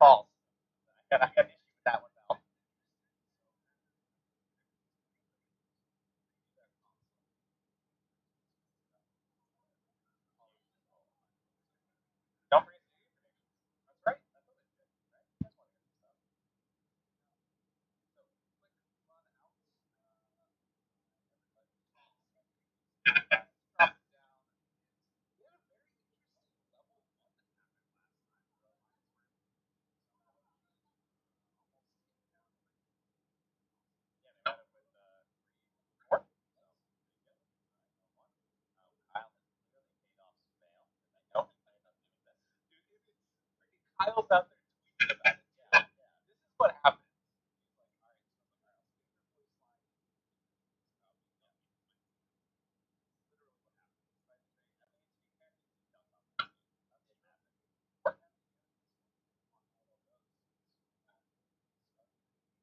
False. I got an issue with that one now. Don't forget to do your predictions. That's right. That's what it is. Right? That's one of the stuff. Drop it down. We had a very interesting level one that happened last time. Yeah, they went with four. Kyle clearly paid off Smail. I know he planned on doing that. Dude, if it's freaking Kyle's out there tweeting about it. Yeah, yeah. This is what happens. He's like, all right, so Kyle, skip your blue slide. Literally what happens. Right? I mean, to be fair, he dunked on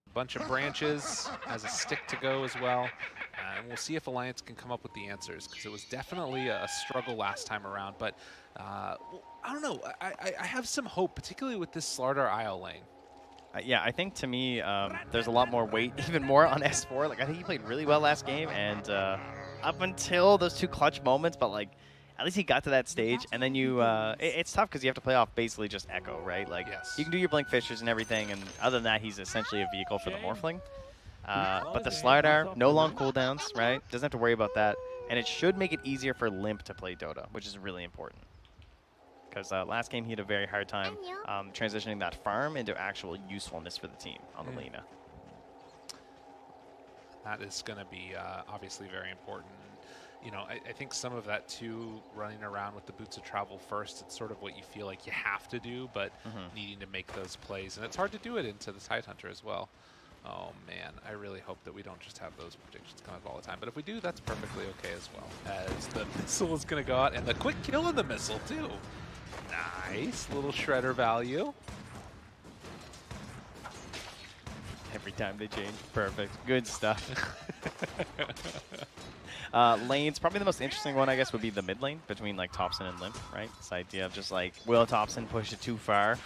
the Bunch of branches, has a stick to go as well. And we'll see if Alliance can come up with the answers, because it was definitely a struggle last time around. But well, I don't know. I have some hope, particularly with this Slardar IO lane. Yeah, I think to me, there's a lot more weight, even more on S4. Like, I think he played really well last game, and up until those two clutch moments, but like, at least he got to that stage, and then you, it's tough because you have to play off basically just Echo, right? Like, Yes. you can do your Blink Fishers and everything, and other than that, he's essentially a vehicle for the Morphling. But the Slardar, no long cooldowns, right? Doesn't have to worry about that, and it should make it easier for Limp to play Dota, which is really important. Because last game he had a very hard time transitioning that farm into actual usefulness for the team on the Lena. That is going to be obviously very important. You know, I think some of that too, running around with the boots of travel first, it's sort of what you feel like you have to do, but needing to make those plays. And it's hard to do it into the Tidehunter as well. Oh man, I really hope that we don't just have those predictions come up all the time. But if we do, that's perfectly okay as well. As the missile is going to go out, and the quick kill on the missile too. Nice little shredder value. Every time they change. Perfect. Good stuff. Lanes, probably the most interesting one, I guess, would be the mid lane between like Thompson and Limp, right? This idea of just like, will Thompson push it too far?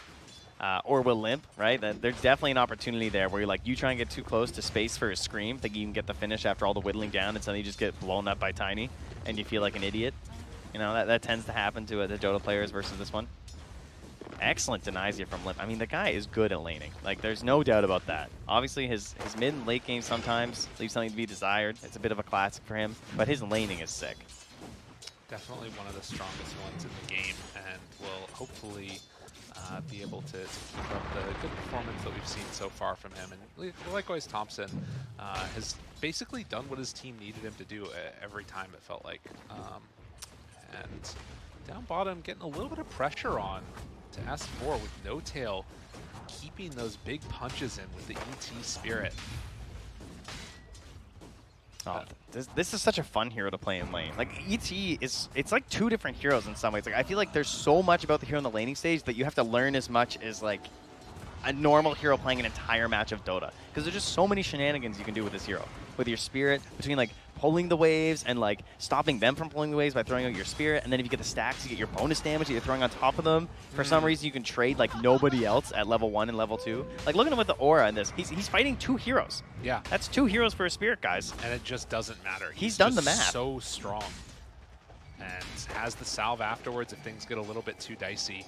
Or will Limp, right? There's definitely an opportunity there where you're like, you try and get too close to space for a scream, think you can get the finish after all the whittling down, and suddenly you just get blown up by Tiny, and you feel like an idiot. You know, that tends to happen to the Dota players versus this one. Excellent denies here from Limp. I mean, the guy is good at laning. Like, there's no doubt about that. Obviously, his mid and late game sometimes leaves something to be desired. It's a bit of a classic for him, but his laning is sick. Definitely one of the strongest ones in the game, and will hopefully be able to keep up the good performance that we've seen so far from him. And likewise, Thompson has basically done what his team needed him to do every time, it felt like. And down bottom, getting a little bit of pressure on to S4 with No Tail keeping those big punches in with the ET Spirit. Oh, this is such a fun hero to play in lane. Like, ET it's like two different heroes in some ways. Like, I feel like there's so much about the hero in the laning stage that you have to learn as much as like a normal hero playing an entire match of Dota. Because there's just so many shenanigans you can do with this hero. With your Spirit, between like pulling the waves and like stopping them from pulling the waves by throwing out your Spirit, and then if you get the stacks, you get your bonus damage that you're throwing on top of them. For some reason, you can trade like nobody else at level 1 and level 2. Like, look at him with the aura in this. He's fighting two heroes. Yeah. That's two heroes for a Spirit, guys. And it just doesn't matter. He's done the just math. So strong. And has the salve afterwards if things get a little bit too dicey.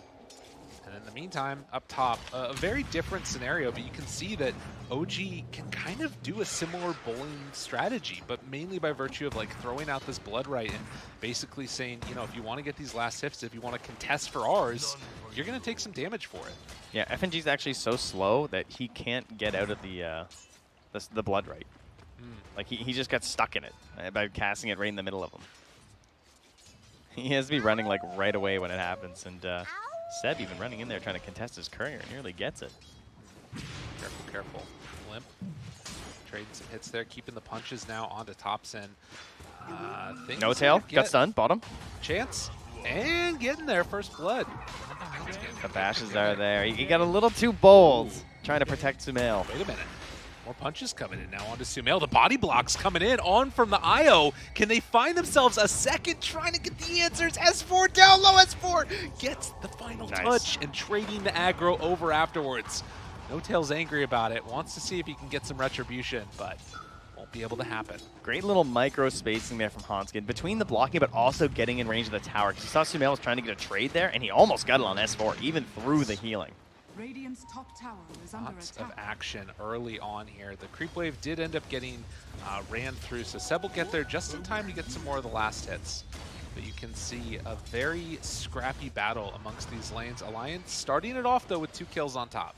And in the meantime, up top, a very different scenario, but you can see that OG can kind of do a similar bowling strategy, but mainly by virtue of like throwing out this blood right and basically saying, you know, if you want to get these last hits, if you want to contest for ours, you're going to take some damage for it. Yeah, FNG's actually so slow that he can't get out of the blood right. Like, he just got stuck in it by casting it right in the middle of him. He has to be running like right away when it happens, and Seb even running in there trying to contest his courier, nearly gets it. Careful, careful. Limp. Trading some hits there, keeping the punches now onto Thompson. No Tail, got stunned, bottom. Chance, and getting there, first blood. The bashes are there. He got a little too bold trying to protect Sumail. Wait a minute. More punches coming in now onto Sumail. The body blocks coming in on from the IO. Can they find themselves a second trying to get the answers? S4 down low. S4 gets the final touch and trading the aggro over afterwards. No Tail's angry about it. Wants to see if he can get some retribution, but won't be able to happen. Great little micro spacing there from Hanskin between the blocking, but also getting in range of the tower. Because you saw Sumail was trying to get a trade there, and he almost got it on S4, even through the healing. Radiant's top tower is under Lots attack. of action early on here. The creep wave did end up getting ran through, so Seb will get there just in time to get some more of the last hits. But you can see a very scrappy battle amongst these lanes. Alliance starting it off, though, with 2 kills on top.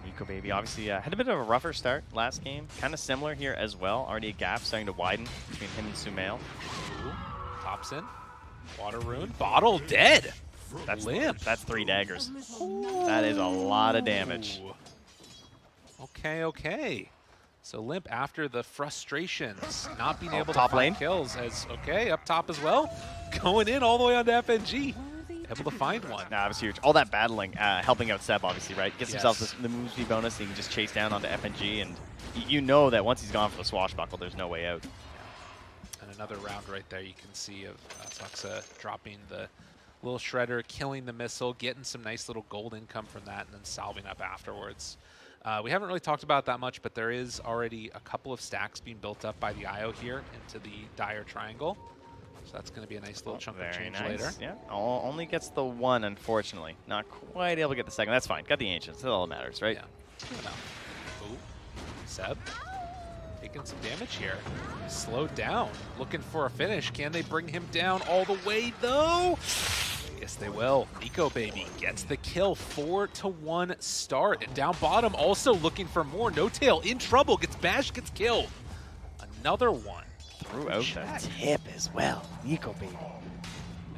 Nico Baby obviously had a bit of a rougher start last game. Kind of similar here as well. Already a gap starting to widen between him and Sumail. Thompson, Water Rune, Bottle dead. That's Limp. That's 3 daggers. That is a lot of damage. Ooh. Okay. So Limp, after the frustrations, not being able to top find lane kills, as up top as well, going in all the way onto FNG. Able to find one. Nah, it was huge. All that battling, helping out Seb, obviously, right? Gets himself the move speed bonus, so he can just chase down onto FNG, and you know that once he's gone for the swashbuckle, there's no way out. And another round right there you can see of Saxa dropping the little shredder, killing the missile, getting some nice little gold income from that, and then salving up afterwards. We haven't really talked about that much, but there is already a couple of stacks being built up by the IO here into the dire triangle. So that's going to be a nice little chunk of change later. Yeah, only gets the 1, unfortunately. Not quite able to get the second. That's fine. Got the Ancients. That's all that matters, right? Yeah. Ooh. Seb taking some damage here. Slowed down. Looking for a finish. Can they bring him down all the way, though? Yes, they will. Nico Baby gets the kill. 4-1 start. And down bottom, also looking for more. No Tail in trouble. Gets bashed, gets killed. Another one. Threw out that tip as well. Nico Baby.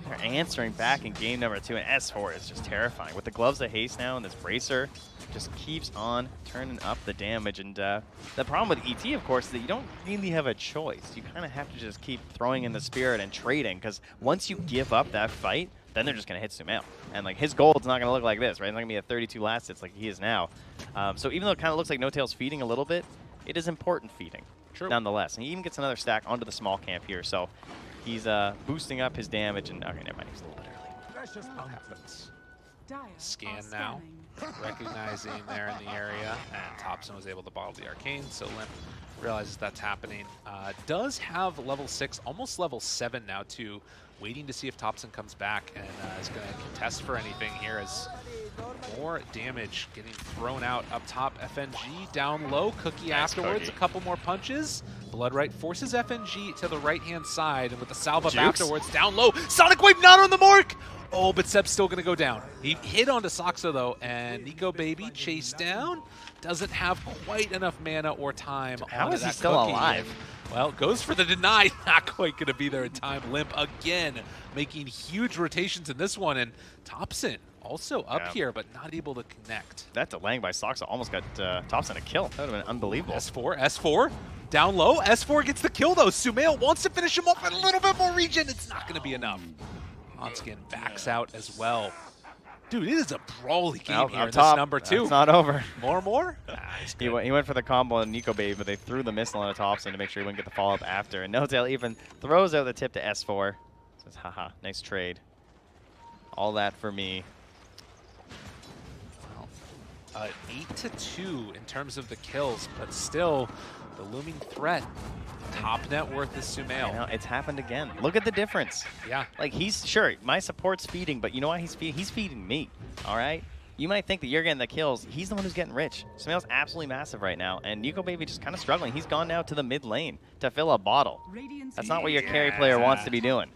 They're answering back in game number 2, and S4 is just terrifying. With the gloves of haste now, and this bracer just keeps on turning up the damage. And the problem with ET, of course, is that you don't really have a choice. You kind of have to just keep throwing in the spirit and trading, because once you give up that fight, then they're just going to hit Sumail. And like his gold's not going to look like this, right? It's not going to be a 32 last hits like he is now. So even though it kind of looks like No Tail's feeding a little bit, it is important feeding. True. Nonetheless. And he even gets another stack onto the small camp here. So he's boosting up his damage. And okay, never mind. He's a little bit early. What happens? Dire Scan are now. scanning. Recognizing there in the area, and Thompson was able to bottle the arcane, so Limp realizes that's happening. Does have level 6, almost level 7 now too, waiting to see if Thompson comes back and is going to contest for anything here as more damage getting thrown out up top. FNG down low, Cookie afterwards, Cookie. a couple more punches. Bloodright forces FNG to the right-hand side, and with the salve up Jukes. afterwards, down low, Sonic Wave not on the mark! Oh, but Seb's still going to go down. He hit onto Saxa, though, and Nico Baby chased down. Doesn't have quite enough mana or time. How onto is he that still Cookie. alive? Well, goes for the deny. Not quite going to be there in time. Limp again, making huge rotations in this one. And Thompson also up here, but not able to connect. That delaying by Soxa almost got Thompson a kill. That would have been unbelievable. S4, down low. S4 gets the kill, though. Sumail wants to finish him off in a little bit more regen. It's not going to be enough. Hanskin backs out as well. Dude, it is a brawly game here in this number 2. It's not over. More? He went for the combo on Nico Baby, but they threw the missile on Thompson to make sure he wouldn't get the follow-up after. And No Tail even throws out the tip to S4. Says, haha, nice trade. All that for me. Well, 8-2 in terms of the kills, but still the looming threat. Top net worth is Sumail. You know, it's happened again. Look at the difference. Yeah. Like, he's, sure, my support's feeding, but you know what he's feeding? He's feeding me, all right? You might think that you're getting the kills. He's the one who's getting rich. Sumail's absolutely massive right now, and Nico Baby just kind of struggling. He's gone now to the mid lane to fill a bottle. That's not what your carry player wants to be doing.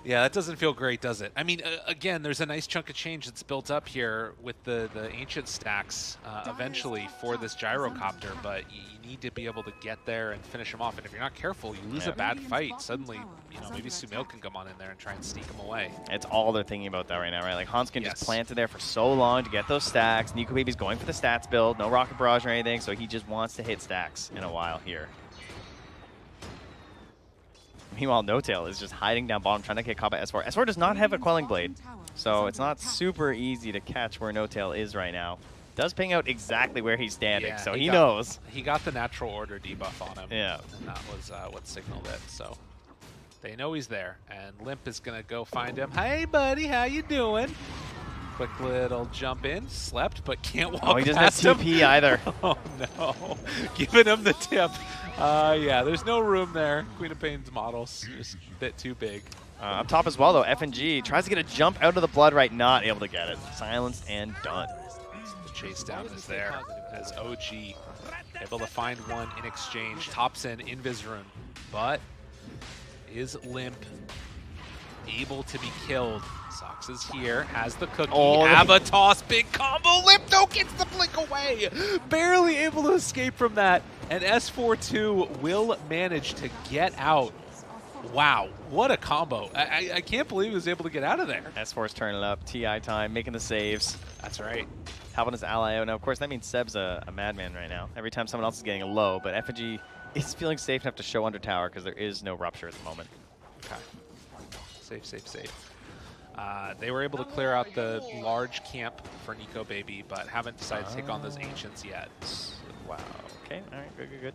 Yeah, that doesn't feel great, does it? I mean, again, there's a nice chunk of change that's built up here with the ancient stacks eventually for this gyrocopter, but you need to be able to get there and finish him off. And if you're not careful, you lose a bad fight. Suddenly, maybe Sumail can come on in there and try and sneak him away. It's all they're thinking about that right now, right? Like, Hanskin just planted there for so long to get those stacks. Nico Baby's going for the stats build, no rocket barrage or anything, so he just wants to hit stacks in a while here. Meanwhile, No Tail is just hiding down bottom, trying to get caught by S4. S4 does not have a Quelling Blade, So it's not super easy to catch where No Tail is right now. Does ping out exactly where he's standing, Yeah, so he knows. He got the natural order debuff on him. Yeah. And that was what signaled it. So they know he's there. And Limp is going to go find him. Hey, buddy, how you doing? Quick little jump in. Slept, but can't walk He doesn't past have TP him. either. Oh, no. Giving him the tip. Yeah, there's no room there. Queen of Pain's model's just a bit too big. Up top as well, though, FNG tries to get a jump out of the blood right, not able to get it. Silenced and done. The chase down is there as OG able to find one in exchange. Thompson in Vizrun, but is Limp able to be killed? Sox is here, has the cookie. Toss, big combo. Limp though gets the blink away. Barely able to escape from that. And S4-2 will manage to get out. Wow, what a combo. I can't believe he was able to get out of there. S4's turning up, TI time, making the saves. That's right. Helping his ally out. Now, of course, that means Seb's a madman right now. Every time someone else is getting a low, but FNG is feeling safe enough to show under tower because there is no rupture at the moment. Okay. Safe, safe, safe. They were able to clear out the large camp for Nico Baby, but haven't decided to take on those Ancients yet. Wow. Okay, all right, good, good, good.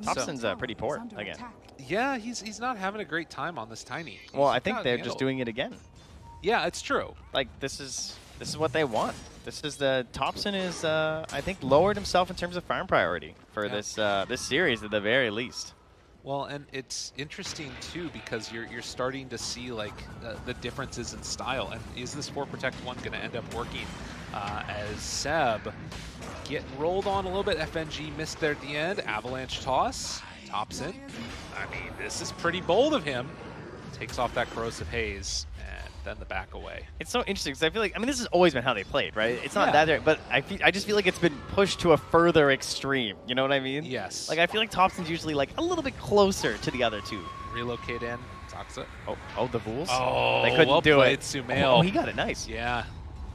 Thompson's pretty poor again. Yeah, he's not having a great time on this Tiny. Well, I think they're just doing it again. Yeah, it's true. Like, this is what they want. This is the Thompson is I think lowered himself in terms of farm priority for this this series at the very least. Well, and it's interesting too because you're starting to see like the differences in style. And is this 4 Protect 1 going to end up working as Seb getting rolled on a little bit? FNG missed there at the end. Avalanche toss. Thompson. I mean, this is pretty bold of him. Takes off that corrosive haze and then the back away. It's so interesting because I feel like, I mean, this has always been how they played, right? It's not Yeah. that, but I just feel like it's been pushed to a further extreme. You know what I mean? Yes. Like, I feel like Thompson's usually like a little bit closer to the other two. Relocate in. Toxa. Oh, the Vools? Oh, they couldn't well do played, it. Sumail. Oh, he got it nice. Yeah,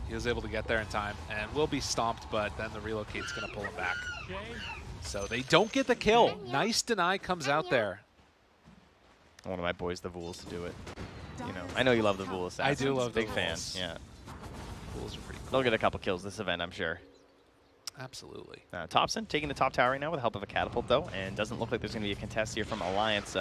he was able to get there in time and will be stomped, but then the relocate's going to pull him back. So they don't get the kill. Nice deny comes out there. One of my boys, the Vools, to do it. You know, I know you love the Vool assassins. I do love the Big fan. Vools. Yeah, Fools are pretty cool. they'll get a couple kills this event, I'm sure. Absolutely. Thompson taking the top tower right now with the help of a catapult, though, and doesn't look like there's going to be a contest here from Alliance.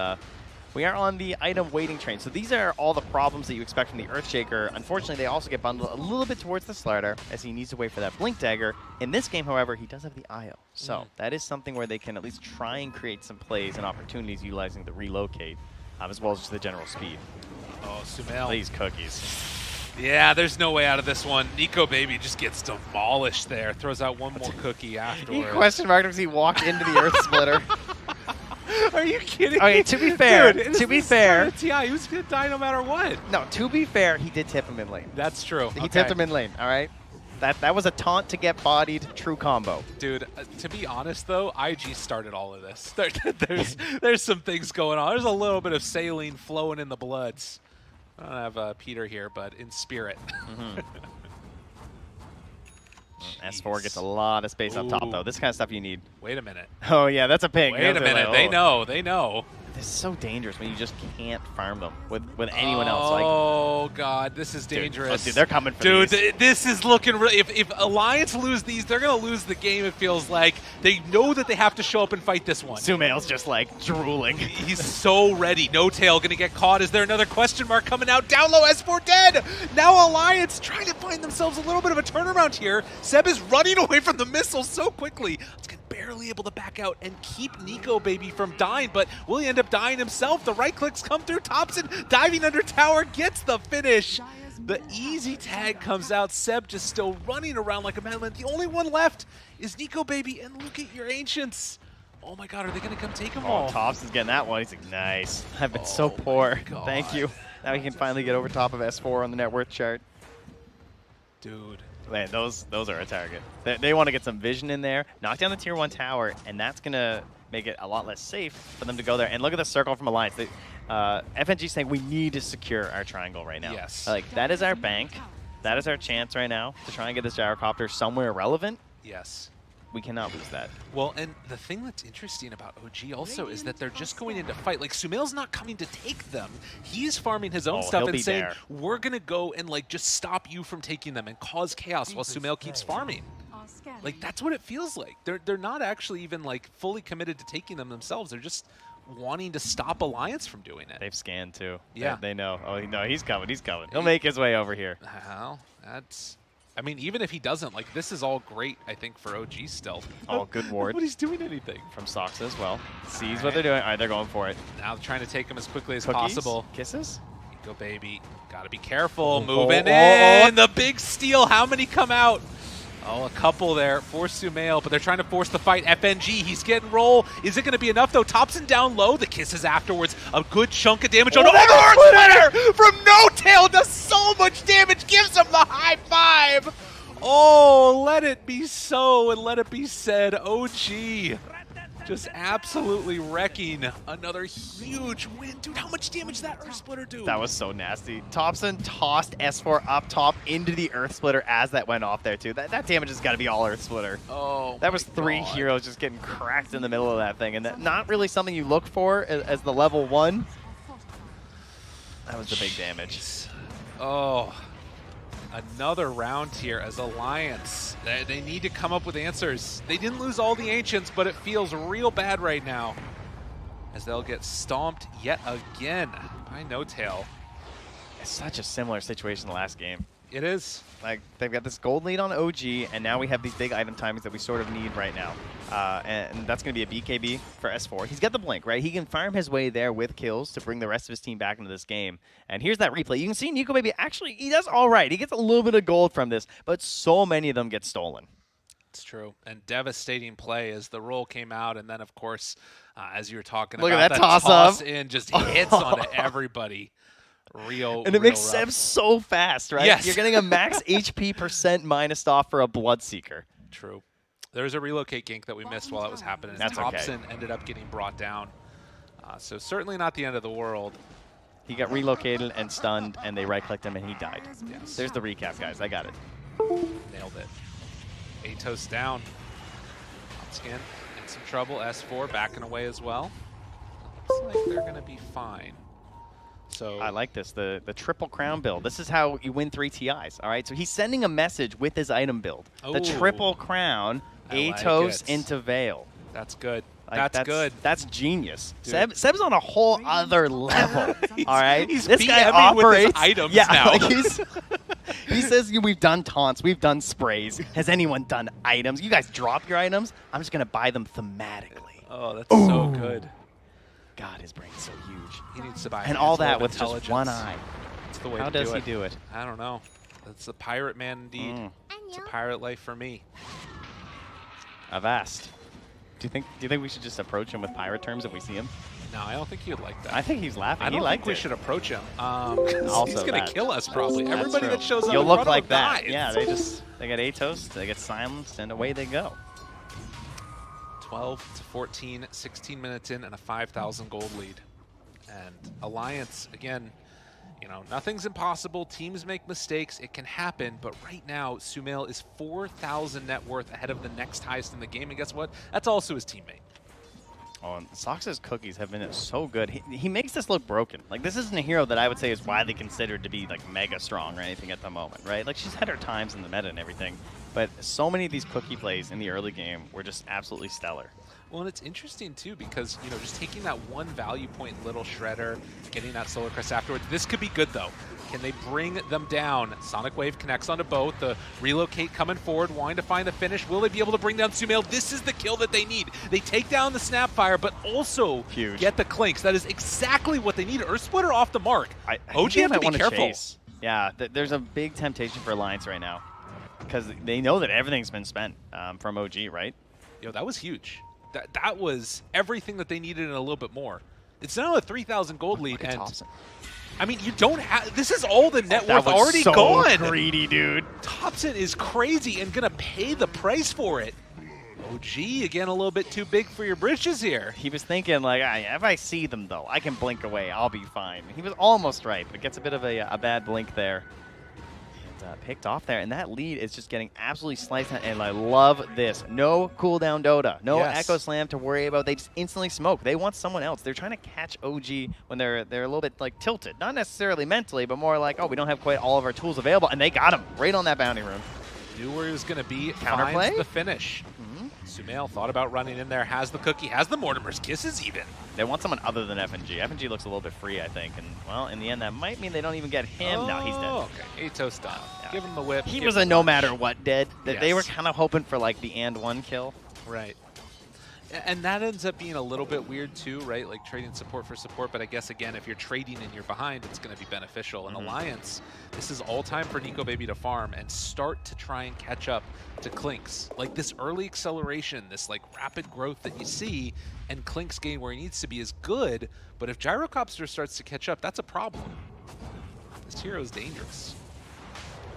We are on the item waiting train. So these are all the problems that you expect from the Earthshaker. Unfortunately, they also get bundled a little bit towards the Slider as he needs to wait for that Blink Dagger. In this game, however, he does have the IO. So that is something where they can at least try and create some plays and opportunities utilizing the relocate, as well as just the general speed. Oh, Sumail. These cookies. Yeah, there's no way out of this one. Nico Baby just gets demolished there. Throws out one more cookie afterwards. He question marked as he walked into the Earth Splitter. Are you kidding Okay, me? to be fair, Dude, to be fair. TI, he was going to die no matter what. No, to be fair, he did tip him in lane. That's true. He tipped him in lane, all right? That was a taunt to get bodied, true combo. Dude, to be honest though, IG started all of this. There's some things going on. There's a little bit of saline flowing in the bloods. I don't have Peter here, but in spirit. S4 gets a lot of space up top, Ooh. though. This kind of stuff you need. Wait a minute. Oh, yeah, that's a ping. Wait a That's minute. like, They oh. know. They know. This is so dangerous when you just can't farm them with anyone else. Like, Oh, God. This is dangerous. dude, they're coming for Dude, these. this is looking real. If Alliance lose these, they're going to lose the game, it feels like. They know that they have to show up and fight this one. Sumail's just, like, drooling. He's so ready. No Tail going to get caught. Is there another question mark coming out? Down low, S4 dead. Now Alliance trying to find themselves a little bit of a turnaround here. Seb is running away from the missiles so quickly. Let's get barely able to back out and keep Nico Baby from dying, but will he end up dying himself? The right clicks come through. Thompson diving under tower gets the finish. The easy tag comes out. Seb just still running around like a madman. The only one left is Nico Baby, and look at your Ancients. Oh my God, are they going to come take them all? Oh, Thompson's getting that one. He's like, nice. I've been so my poor. God. Thank you. Now we can finally get over top of S4 on the net worth chart. Dude. Man, those are a target. They want to get some vision in there, knock down the tier 1 tower, and that's going to make it a lot less safe for them to go there. And look at the circle from Alliance. FNG saying we need to secure our triangle right now. Yes. Like, that is our bank. That is our chance right now to try and get this gyrocopter somewhere relevant. Yes. We cannot lose that. Well, and the thing that's interesting about OG also is that they're just going into fight. Like, Sumail's not coming to take them. He's farming his own stuff and saying, we're going to go and, like, just stop you from taking them and cause chaos while Sumail keeps farming. Like, that's what it feels like. They're not actually even, like, fully committed to taking them themselves. They're just wanting to stop Alliance from doing it. They've scanned, too. Yeah. They know. Oh, no, he's coming. He's coming. He'll make his way over here. Well, that's... I mean, even if he doesn't, like, this is all great, I think, for OG stealth. Oh, good ward. Nobody's doing anything. From Sox as well. Sees what they're doing. All right, they're going for it. Now trying to take him as quickly as Cookies? possible. Kisses? Go, baby. Gotta be careful. Moving in. The big steal. How many come out? Oh, a couple there for Sumail, but they're trying to force the fight. FNG, he's getting roll. Is it going to be enough, though? Thompson down low. The kisses afterwards. A good chunk of damage. Oh, no, Earth Splitter from No Tail does so much damage. Gives him the high five. Oh, let it be so and let it be said. OG just absolutely wrecking another huge win. Dude, how much damage did that Earth Splitter do? That was so nasty. Thompson tossed S4 up top into the Earth Splitter as that went off there, too. That damage has got to be all Earth Splitter. Oh, that was 3 heroes just getting cracked in the middle of that thing, and that not really something you look for as the level 1. That was the big damage. Oh, another round here as Alliance. They need to come up with answers. They didn't lose all the Ancients, but it feels real bad right now as they'll get stomped yet again by No Tail. It's such a similar situation the last game. It is. Like, they've got this gold lead on OG, and now we have these big item timings that we sort of need right now. And that's going to be a BKB for S4. He's got the blink, right? He can farm his way there with kills to bring the rest of his team back into this game. And here's that replay. You can see Nico Baby, actually, he does all right. He gets a little bit of gold from this, but so many of them get stolen. It's true. And devastating play as the roll came out, and then, of course, as you were talking Look about, at that toss in just hits onto everybody. And it makes Seb so fast, right? Yes. You're getting a max HP % minus off for a Bloodseeker. True. There's a relocate gank that we missed while that was happening. That's Thompson ended up getting brought down. So certainly not the end of the world. He got relocated and stunned, and they right-clicked him, and he died. Yes. There's the recap, guys. I got it. Nailed it. Atos down. Skin in some trouble. S4 backing away as well. Looks like they're going to be fine. So I like this, the triple crown build. This is how you win 3 TIs, all right? So he's sending a message with his item build. The triple crown, Atos into Veil. That's good. Like, that's good. That's genius. Seb's on a whole other level, all right? He's this guy PMing operates with his items yeah, now. Like he says, we've done taunts, we've done sprays. Has anyone done items? You guys drop your items? I'm just going to buy them thematically. Oh, that's so good. God, his brain's so huge. He needs to buy and all that with just one eye. That's the way How to do it. does he do it? I don't know. It's a pirate man indeed. It's a pirate life for me. Avast. Do you think we should just approach him with pirate terms if we see him? No, I don't think he would like that. I think he's laughing. I don't think we should approach him. He's going to kill us probably. Everybody that shows up You'll in look front like of him that. dies. Yeah, they get Atos, they get silenced, and away they go. 12 to 14, 16 minutes in, and a 5,000 gold lead. And Alliance, again, you know, nothing's impossible. Teams make mistakes. It can happen. But right now, Sumail is 4,000 net worth ahead of the next highest in the game. And guess what? That's also his teammate. Oh, and Sox's cookies have been so good. He makes this look broken. Like, this isn't a hero that I would say is widely considered to be, like, mega strong or anything at the moment, right? Like, she's had her times in the meta and everything. But so many of these cookie plays in the early game were just absolutely stellar. Well, and it's interesting, too, because, you know, just taking that one value point Little Shredder, getting that Solar Crest afterwards, this could be good, though. Can they bring them down? Sonic Wave connects onto both. The relocate coming forward, wanting to find the finish. Will they be able to bring down Sumail? This is the kill that they need. They take down the Snapfire, but also get the Clinks. That is exactly what they need. Earth Splitter off the mark. OG have to be careful. Chase. Yeah, there's a big temptation for Alliance right now because they know that everything's been spent from OG, right? Yo, that was huge. That was everything that they needed and a little bit more. It's now a 3,000 gold lead, and Thompson. I mean, you don't have. This is all the net worth was already so gone. Greedy, dude. Thompson is crazy and gonna pay the price for it. OG again, a little bit too big for your britches here. He was thinking like, if I see them though, I can blink away. I'll be fine. He was almost right, but gets a bit of a bad blink there. And picked off there, and that lead is just getting absolutely sliced out, and I love this. No cooldown Dota, no Echo Slam to worry about. They just instantly smoke. They want someone else. They're trying to catch OG when they're a little bit like tilted, not necessarily mentally, but more like, oh, we don't have quite all of our tools available, and they got him right on that bounty room. Knew where he was going to be. Counterplay? Finds the finish. Sumail thought about running in there, has the cookie, has the Mortimer's Kisses even. They want someone other than FNG. FNG looks a little bit free, I think. And, well, in the end, that might mean they don't even get him. Oh, no, he's dead. Okay, Atos done. Yeah. Give him the whip. He was a no matter what dead. Yes. They were kind of hoping for, like, the and one kill. Right. And that ends up being a little bit weird too, right? Like trading support for support, but I guess again, if you're trading and you're behind, it's going to be beneficial. In Alliance, this is all time for Nico Baby to farm and start to try and catch up to Klink's. Like this early acceleration, this like rapid growth that you see, and Klink's getting where he needs to be is good, but if Gyrocopter starts to catch up, that's a problem. This hero is dangerous.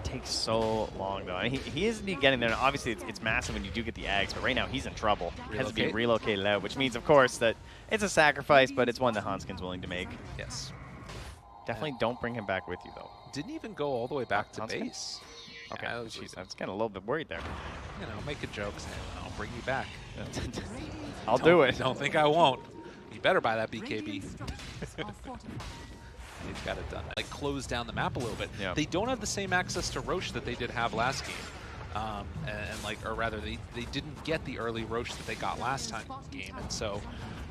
Takes so long though. I mean, he is indeed getting there. And obviously, it's massive when you do get the Ags, but right now he's in trouble. Has to be relocated out, which means, of course, that it's a sacrifice, but it's one that Hanskin's willing to make. Yes. Definitely don't bring him back with you though. Didn't even go all the way back to Hanskin? base. Okay, Yeah, I was getting a little bit worried there. You know, make a joke saying, I'll bring you back. I'll do it. Don't think I won't. You better buy that BKB. They've got it done. Like close down the map a little bit. Yeah. They don't have the same access to Roche that they did have last game. And like, or rather, they didn't get the early Roche that they got last time game. And so,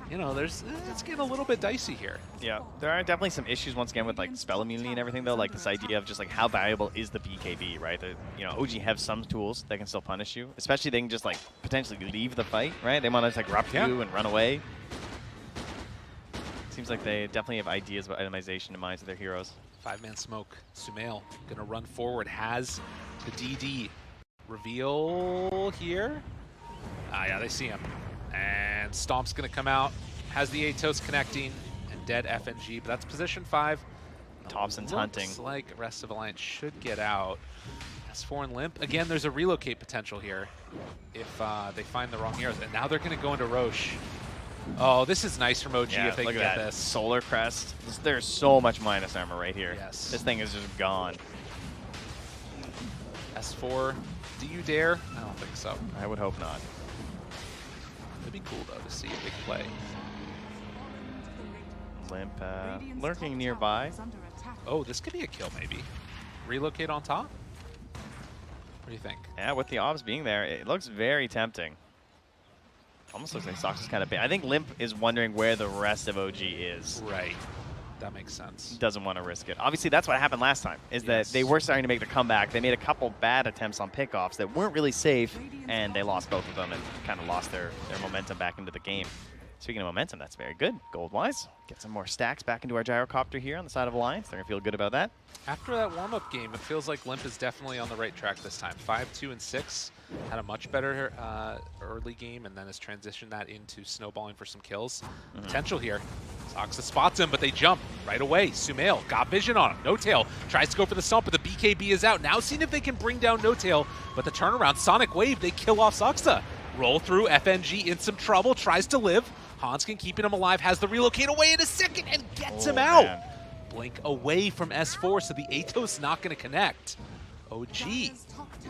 you know, it's getting a little bit dicey here. Yeah, there are definitely some issues once again with like spell immunity and everything though. Like this idea of just like how valuable is the BKB, right? You know, OG have some tools that can still punish you. Especially they can just like potentially leave the fight, right? They want to just like rush you and run away. Seems like they definitely have ideas about itemization in mind of their heroes. 5-man smoke. Sumail gonna run forward. Has the DD reveal here. Yeah, they see him. And Stomp's gonna come out. Has the Atos connecting and dead FNG, but that's position 5. Thompson's hunting. Looks like rest of Alliance should get out. S4 and Limp. Again, there's a relocate potential here if they find the wrong heroes. And now they're gonna go into Roche. Oh, this is nice from OG if they can get this. Solar Crest. There's so much minus armor right here. Yes. This thing is just gone. S4, do you dare? I don't think so. I would hope not. It'd be cool, though, to see a big play. Limp lurking nearby. Oh, this could be a kill, maybe. Relocate on top? What do you think? Yeah, with the obs being there, it looks very tempting. Almost looks like Sox is kind of big. I think Limp is wondering where the rest of OG is. Right. That makes sense. Doesn't want to risk it. Obviously, that's what happened last time, is that they were starting to make the comeback. They made a couple bad attempts on pickoffs that weren't really safe, and they lost both of them and kind of lost their momentum back into the game. Speaking of momentum, that's very good, gold-wise. Get some more stacks back into our Gyrocopter here on the side of Alliance. They're going to feel good about that. After that warm-up game, it feels like Limp is definitely on the right track this time. 5, 2, and 6. Had a much better early game, and then has transitioned that into snowballing for some kills. Potential here. Soxa spots him, but they jump right away. Sumail got vision on him. No Tail tries to go for the stomp, but the BKB is out. Now seeing if they can bring down No Tail, but the turnaround, Sonic Wave, they kill off Soxa. Roll through, FNG in some trouble, tries to live. Hanskin keeping him alive, has the relocate away in a second and gets him out. Man. Blink away from S4, so the Atos not going to connect. OG.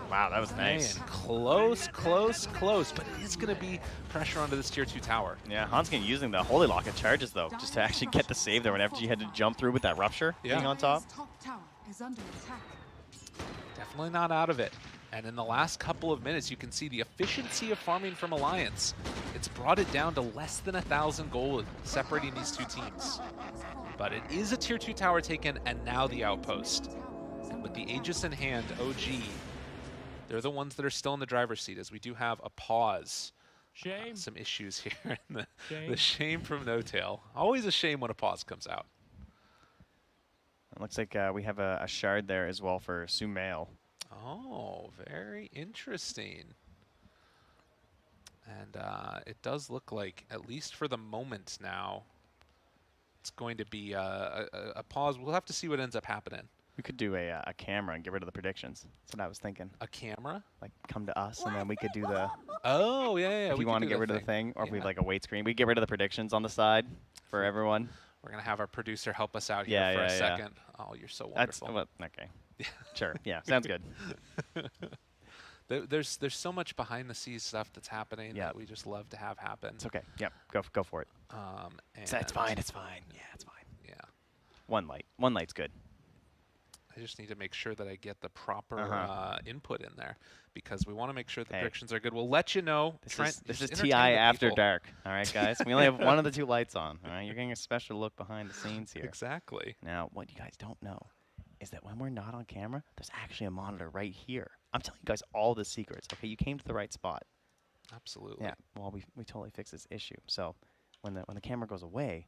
Wow, that was nice. Man, close, close, close, but it is going to be pressure onto this tier 2 tower. Yeah, Hanskin using the Holy Lock at charges, though, just to actually get the save there whenever you had to jump through with that Rupture being on top. Definitely not out of it. And in the last couple of minutes, you can see the efficiency of farming from Alliance. It's brought it down to less than 1,000 gold separating these two teams. But it is a tier 2 tower taken, and now the outpost. And with the Aegis in hand, OG, they're the ones that are still in the driver's seat, as we do have a pause. Shame. Some issues here. The shame from No Tail. Always a shame when a pause comes out. It looks like we have a shard there as well for Sumail. Oh, very interesting. And it does look like, at least for the moment now, it's going to be a pause. We'll have to see what ends up happening. We could do a camera and get rid of the predictions. That's what I was thinking. A camera? Like, come to us, and then we could do the... Oh, yeah. If you want to get rid of the thing, or if we have like a wait screen, we get rid of the predictions on the side for everyone. We're going to have our producer help us out here for a second. Oh, you're so wonderful. Well, okay. Sure. Yeah. Sounds good. There's so much behind the scenes stuff that's happening Yeah. that we just love to have happen. It's okay. Yep. Go for it. It's fine. It's fine. Yeah, it's fine. Yeah. One light. One light's good. I just need to make sure that I get the proper input in there because we want to make sure the predictions are good. We'll let you know. Trent, This is just TI entertain the after people. dark. All right, guys. We only have one of the 2 lights on. All right, you're getting a special look behind the scenes here. Exactly. Now, what you guys don't know is that when we're not on camera, there's actually a monitor right here. I'm telling you guys all the secrets. Okay, you came to the right spot. Absolutely. Yeah. Well, we totally fixed this issue. So when the camera goes away,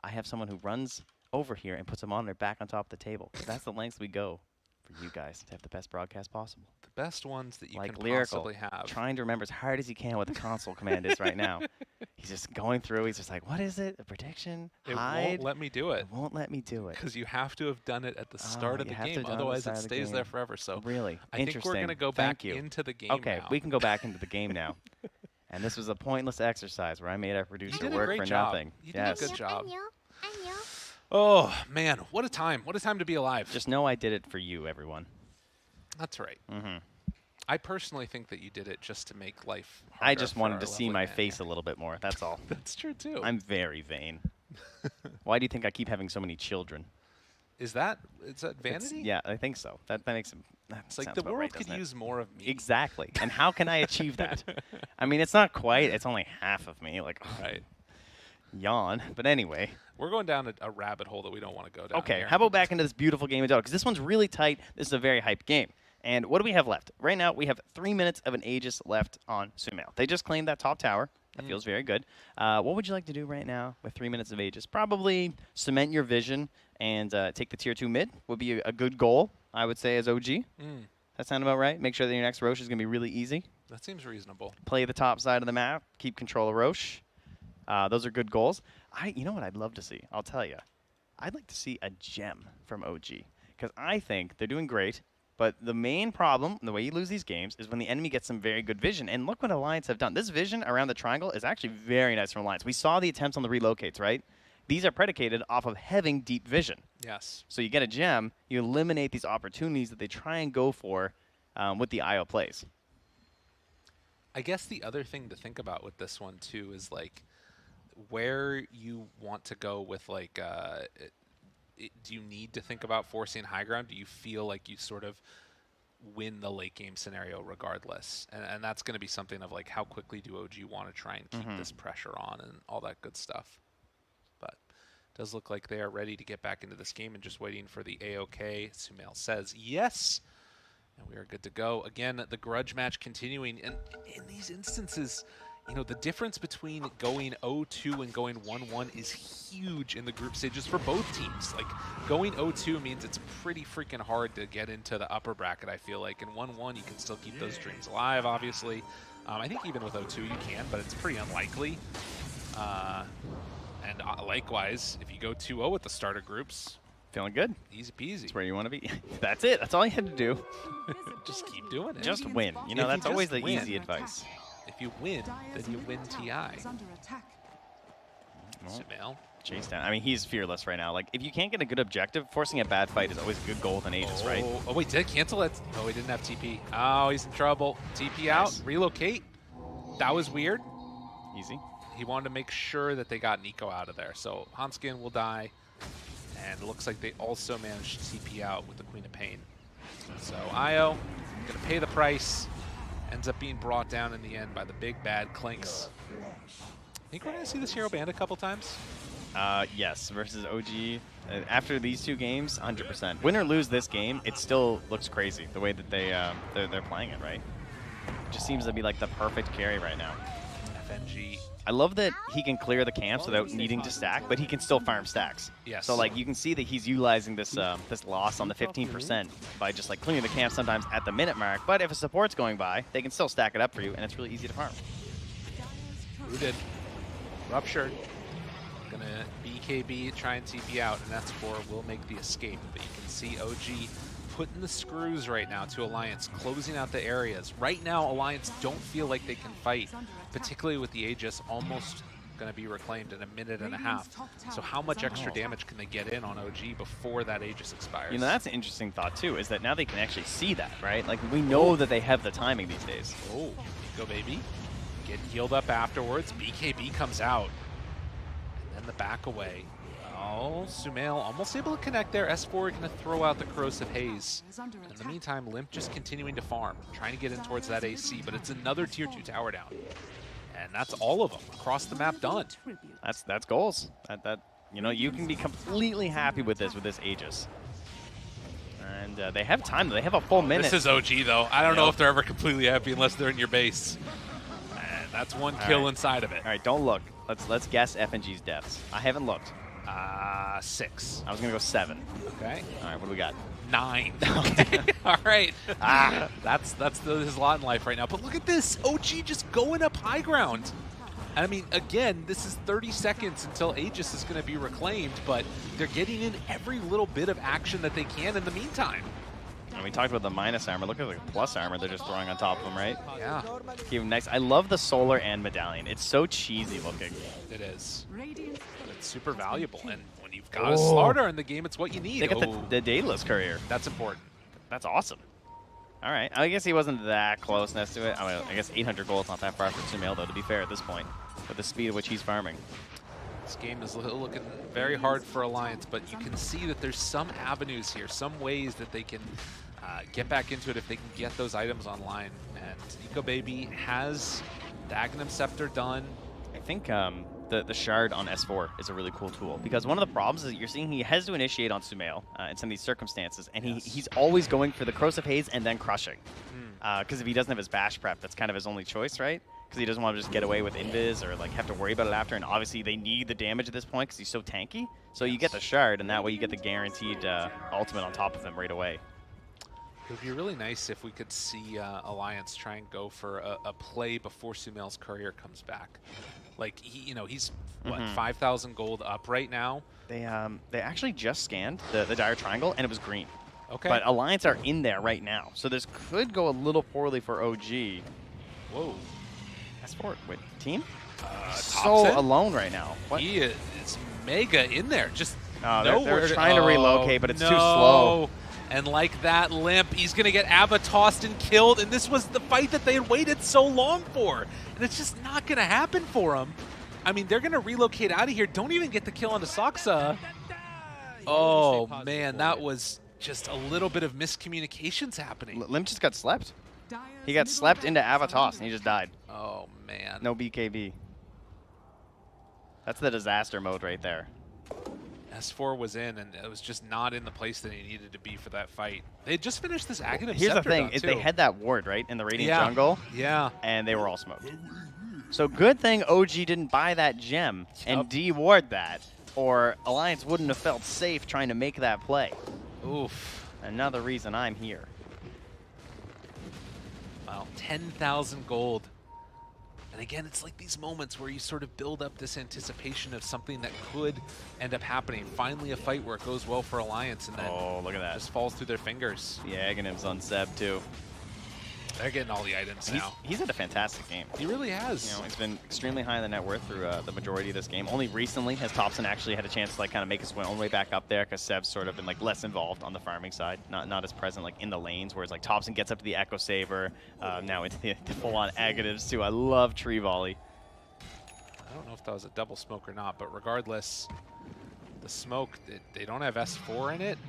I have someone who runs over here and puts a monitor back on top of the table. 'Cause that's the lengths we go for you guys to have the best broadcast possible. The best ones that you Like can Lyrical, possibly have. trying to remember as hard as he can what the console command is right now. He's just going through. He's just like, what is it? A prediction? It Hide? won't let me do it. It won't let me do it. Because you have to have done it at the start of the you have to game. have done it at the Otherwise, it start of the stays there game. forever. So Really? I think Interesting. we're going to go Thank back you. into the game Okay, now. we can go back into the game now. And this was a pointless exercise where I made our producer did a work great for job. nothing. You did Yes. a good job. 안녕. Oh, man. What a time. What a time to be alive. Just know I did it for you, everyone. That's right. Mm-hmm. I personally think that you did it just to make life harder I just for wanted our to see lovely my man face here. a little bit more. That's all. That's true, too. I'm very vain. Why do you think I keep having so many children? Is that It's- vanity? yeah, I think so. That makes it. That It's like sounds the about world right, could doesn't it? use more of me. Exactly. And how can I achieve that? I mean, it's not quite. It's only half of me. Like, Right. yawn. But anyway. We're going down a rabbit hole that we don't want to go down. Okay, here. how about back into this beautiful game of Dota? Because this one's really tight. This is a very hyped game. And what do we have left? Right now, we have 3 minutes of an Aegis left on Sumail. They just claimed that top tower. That feels very good. What would you like to do right now with 3 minutes of Aegis? Probably cement your vision and take the tier 2 mid would be a good goal, I would say, as OG. That sound about right? Make sure that your next Roche is going to be really easy. That seems reasonable. Play the top side of the map. Keep control of Roche. Those are good goals. You know what I'd love to see? I'll tell you. I'd like to see a gem from OG. Because I think they're doing great. But the main problem, the way you lose these games, is when the enemy gets some very good vision. And look what Alliance have done. This vision around the triangle is actually very nice from Alliance. We saw the attempts on the relocates, right? These are predicated off of having deep vision. Yes. So you get a gem, you eliminate these opportunities that they try and go for with the IO plays. I guess the other thing to think about with this one, too, is, like, where you want to go with, like, do you need to think about forcing high ground? Do you feel like you sort of win the late game scenario regardless? And that's going to be something of, like, how quickly do OG want to try and keep this pressure on and all that good stuff. But it does look like they are ready to get back into this game and just waiting for the AOK. Sumail says yes. And we are good to go. Again, the grudge match continuing. And in these instances, you know, the difference between going 0-2 and going 1-1 is huge in the group stages for both teams. Like, going 0-2 means it's pretty freaking hard to get into the upper bracket, I feel like. And 1-1, you can still keep those dreams alive, obviously. I think even with 0-2 you can, but it's pretty unlikely. And likewise, if you go 2-0 at the starter groups, Feeling good? easy peasy. That's where you want to be. That's it. That's all you had to do. Just keep doing it. Just win. You know, If you that's always just the win. easy advice. If you win, then you win TI. Well, Sumail. chase down. I mean, he's fearless right now. Like, if you can't get a good objective, forcing a bad fight is always a good goal with an Aegis, right? Oh, wait, did I cancel that? Oh, he didn't have TP. Oh, he's in trouble. TP out, Nice. relocate. That was weird. Easy. He wanted to make sure that they got Nico out of there. So Hanskin will die. And it looks like they also managed to TP out with the Queen of Pain. So Io, gonna pay the price. Ends up being brought down in the end by the big bad Clinks. Think we're gonna see this hero banned a couple times? Yes, versus OG. After these 2 games, 100%. Win or lose this game, it still looks crazy the way that they're playing it, right? It just seems to be like the perfect carry right now. FNG. I love that he can clear the camps without needing to stack, but he can still farm stacks. Yes. So like you can see that he's utilizing this this loss on the 15% by just like clearing the camp sometimes at the minute mark. But if a support's going by, they can still stack it up for you, and it's really easy to farm. Rooted. Ruptured. Gonna BKB, try and TP out, and that's for will make the escape. But you can see OG putting the screws right now to Alliance, closing out the areas. Right now, Alliance don't feel like they can fight, particularly with the Aegis almost going to be reclaimed in a minute and a half. So how much extra damage can they get in on OG before that Aegis expires? You know, that's an interesting thought, too, is that now they can actually see that, right? Like, we know that they have the timing these days. Oh, go baby. Get healed up afterwards. BKB comes out. And then the back away. Oh, Sumail almost able to connect there. S4 going to throw out the Corrosive Haze. In the meantime, Limp just continuing to farm, trying to get in towards that AC, but it's another Tier 2 tower down. And that's all of them across the map done. That's goals. You know, you can be completely happy with this Aegis. And they have time. They have a full minute. This is OG, though. I don't know if they're ever completely happy unless they're in your base. And that's one kill inside of it. All right, don't look. Let's guess FNG's deaths. I haven't looked. 6. I was gonna go 7. Okay. All right, what do we got? 9. Okay. All right. That's his lot in life right now. But look at this. OG just going up high ground. And I mean, again, this is 30 seconds until Aegis is going to be reclaimed, but they're getting in every little bit of action that they can in the meantime. And we talked about the minus armor. Look at the plus armor they're just throwing on top of them, right? Yeah. Keep them nice. I love the solar and medallion. It's so cheesy looking. It is. It's super valuable. And when you've got a Slardar in the game, it's what you need. They got the Daedalus courier. That's important. That's awesome. All right. I guess he wasn't that close next to it. I mean, I guess 800 gold's not that far for Sumail, though, to be fair at this point, with the speed at which he's farming. This game is looking very hard for Alliance, but you can see that there's some avenues here, some ways that they can get back into it if they can get those items online. And Eco Baby has the Aghanim Scepter done. I think the shard on S4 is a really cool tool, because one of the problems is that you're seeing he has to initiate on Sumail in some of these circumstances, and he's always going for the Corrosive Haze and then crushing. Because if he doesn't have his bash prep, that's kind of his only choice, right? Because he doesn't want to just get away with invis or like have to worry about it after, and obviously they need the damage at this point because he's so tanky. So you get the shard, and that way you get the guaranteed ultimate on top of him right away. It would be really nice if we could see Alliance try and go for a play before Sumail's courier comes back. Like, he's, what, 5,000 gold up right now? They actually just scanned the dire triangle, and it was green. Okay. But Alliance are in there right now. So this could go a little poorly for OG. Whoa. S4, wait, team? Thompson? So alone right now. What? He is mega in there. Just they're trying to relocate, but it's too slow. And like that, Limp, he's going to get Ava tossed and killed, and this was the fight that they had waited so long for. And it's just not going to happen for him. I mean, they're going to relocate out of here. Don't even get the kill onto Saksa. Oh, man, that was just a little bit of miscommunications happening. Limp just got slept. He got slept into Avatos, and he just died. Oh, man. No BKB. That's the disaster mode right there. S4 was in, and it was just not in the place that he needed to be for that fight. They had just finished this Aghanim Here's Scepter the thing, done, is too. they had that ward, right, in the Radiant Jungle, and they were all smoked. So good thing OG didn't buy that gem and de-ward that, or Alliance wouldn't have felt safe trying to make that play. Oof. Another reason I'm here. Wow, 10,000 gold. And again, it's like these moments where you sort of build up this anticipation of something that could end up happening. Finally a fight where it goes well for Alliance, and then look at that. Just falls through their fingers. Yeah, Aghanim's on Seb too. They're getting all the items now. He's had a fantastic game. He really has. You know, he's been extremely high in the net worth through the majority of this game. Only recently has Thompson actually had a chance to like kind of make his own way back up there, because Seb's sort of been like less involved on the farming side, not as present like in the lanes. Whereas like Thompson gets up to the Echo Saver, now into the full-on Aghanims too. I love Tree Volley. I don't know if that was a double smoke or not, but regardless, the smoke, they don't have S4 in it.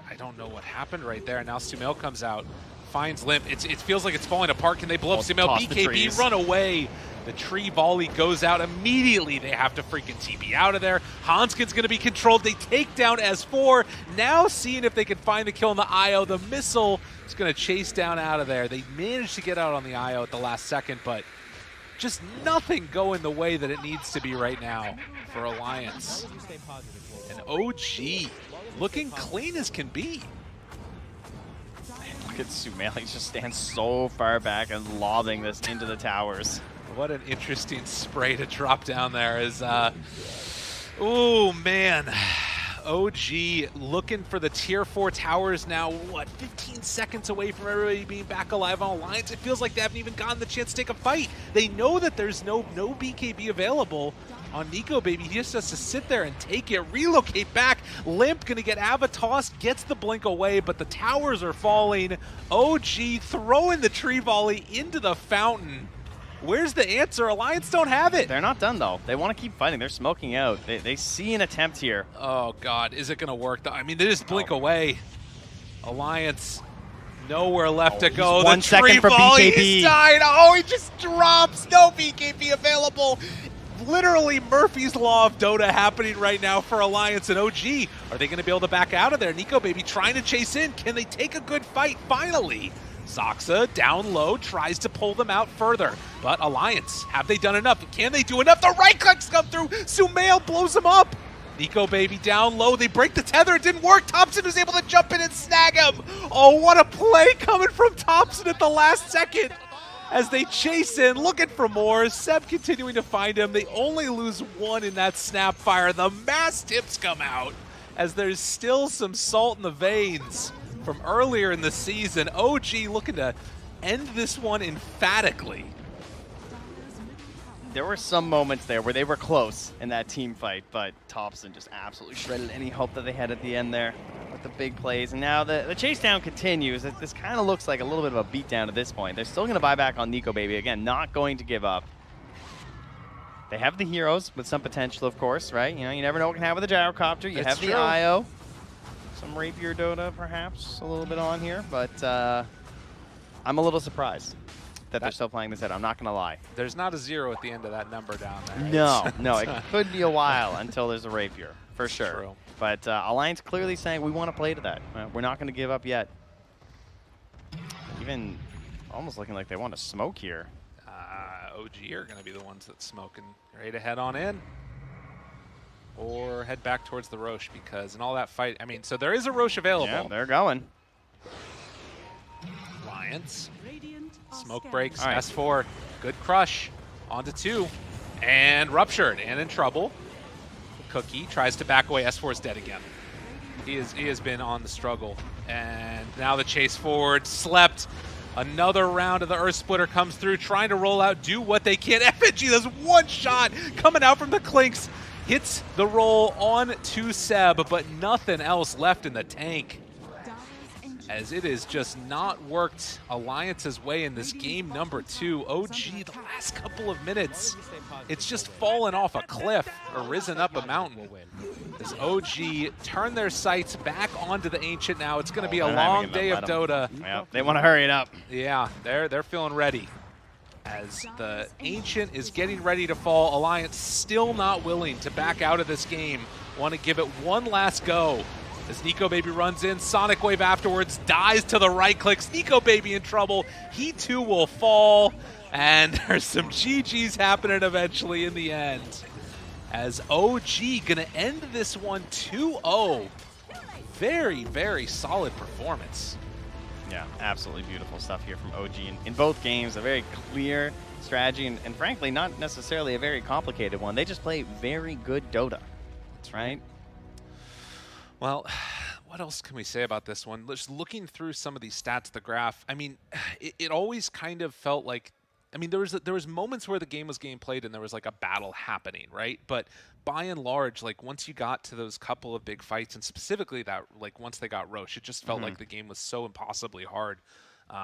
I don't know what happened right there. And now Sumail comes out, finds Limp. It feels like it's falling apart. Can they blow up Sumail? BKB, run away. The tree volley goes out immediately. They have to freaking TP out of there. Hanskin's going to be controlled. They take down S4. Now seeing if they can find the kill on the IO. The missile is going to chase down out of there. They managed to get out on the IO at the last second, but just nothing going the way that it needs to be right now for Alliance. And OG looking clean as can be. Look at Sumail. He just stands so far back and lobbing this into the towers. What an interesting spray to drop down there is, oh man. OG looking for the tier 4 towers now, what, 15 seconds away from everybody being back alive on Alliance. It feels like they haven't even gotten the chance to take a fight. They know that there's no BKB available, on Nico Baby. He just has to sit there and take it, relocate back. Limp gonna get Avatos, gets the blink away, but the towers are falling. OG throwing the tree volley into the fountain. Where's the answer? Alliance don't have it. They're not done, though. They want to keep fighting. They're smoking out. They see an attempt here. Oh, God. Is it going to work? I mean, they just blink away. Alliance, nowhere left to go. One second for volley, BKB. He's died. Oh, he just drops. No BKB available. Literally Murphy's Law of Dota happening right now for Alliance and OG. Are they going to be able to back out of there? Nico Baby trying to chase in. Can they take a good fight finally? Zoxa down low tries to pull them out further, but Alliance, have they done enough? Can they do enough? The right clicks come through. Sumail blows him up. Nico Baby down low. They break the tether. It didn't work. Thompson was able to jump in and snag him. Oh, what a play coming from Thompson at the last second as they chase in, looking for more. Seb continuing to find him. They only lose one in that snap fire. The mass tips come out as there's still some salt in the veins from earlier in the season. OG looking to end this one emphatically. There were some moments there where they were close in that team fight, but Thompson just absolutely shredded any hope that they had at the end there with the big plays. And now the chase down continues. This kind of looks like a little bit of a beatdown at this point. They're still going to buy back on Nico Baby. Again, not going to give up. They have the heroes with some potential, of course, right? You know, you never know what can happen with the gyrocopter. You have the IO. Some Rapier Dota, perhaps, a little bit on here. But I'm a little surprised that they're still playing this out. I'm not going to lie. There's not a 0 at the end of that number down there. No, it could be a while until there's a Rapier, for sure. True. But Alliance clearly saying we want to play to that. We're not going to give up yet. Even almost looking like they want to smoke here. OG are going to be the ones that smoke and ready to head on in. Or head back towards the Roche, because in all that fight, I mean, so there is a Roche available. Yeah, they're going. Alliance. Smoke breaks, right. S4, good crush, onto 2, and ruptured, and in trouble. Cookie tries to back away, S4's dead again. He has been on the struggle, and now the chase forward, slept. Another round of the Earth Splitter comes through, trying to roll out, do what they can. FNG, there's one shot coming out from the Clinks, hits the roll on to Seb, but nothing else left in the tank, as it has just not worked Alliance's way in this game number 2. OG, the last couple of minutes, it's just fallen off a cliff or risen up a mountain. As OG turn their sights back onto the Ancient now, it's going to be a long day of Dota. Yeah, they want to hurry it up. Yeah, they're feeling ready. As the Ancient is getting ready to fall, Alliance still not willing to back out of this game. Want to give it one last go. As Nico Baby runs in, Sonic Wave afterwards, dies to the right clicks. Nico Baby in trouble. He too will fall. And there's some GGs happening eventually in the end. As OG gonna end this one 2-0. Very, very solid performance. Yeah, absolutely beautiful stuff here from OG in both games. A very clear strategy and frankly, not necessarily a very complicated one. They just play very good Dota. That's right. Well, what else can we say about this one? Just looking through some of these stats, the graph, I mean, it always kind of felt like, I mean, there was moments where the game was getting played and there was like a battle happening, right? But by and large, like once you got to those couple of big fights, and specifically that, like once they got Roche, it just felt like the game was so impossibly hard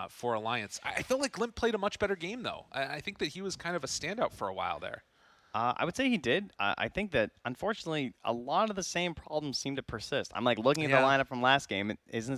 for Alliance. I felt like Limp played a much better game, though. I think that he was kind of a standout for a while there. I would say he did. I think that, unfortunately, a lot of the same problems seem to persist. I'm like looking at the lineup from last game. It isn't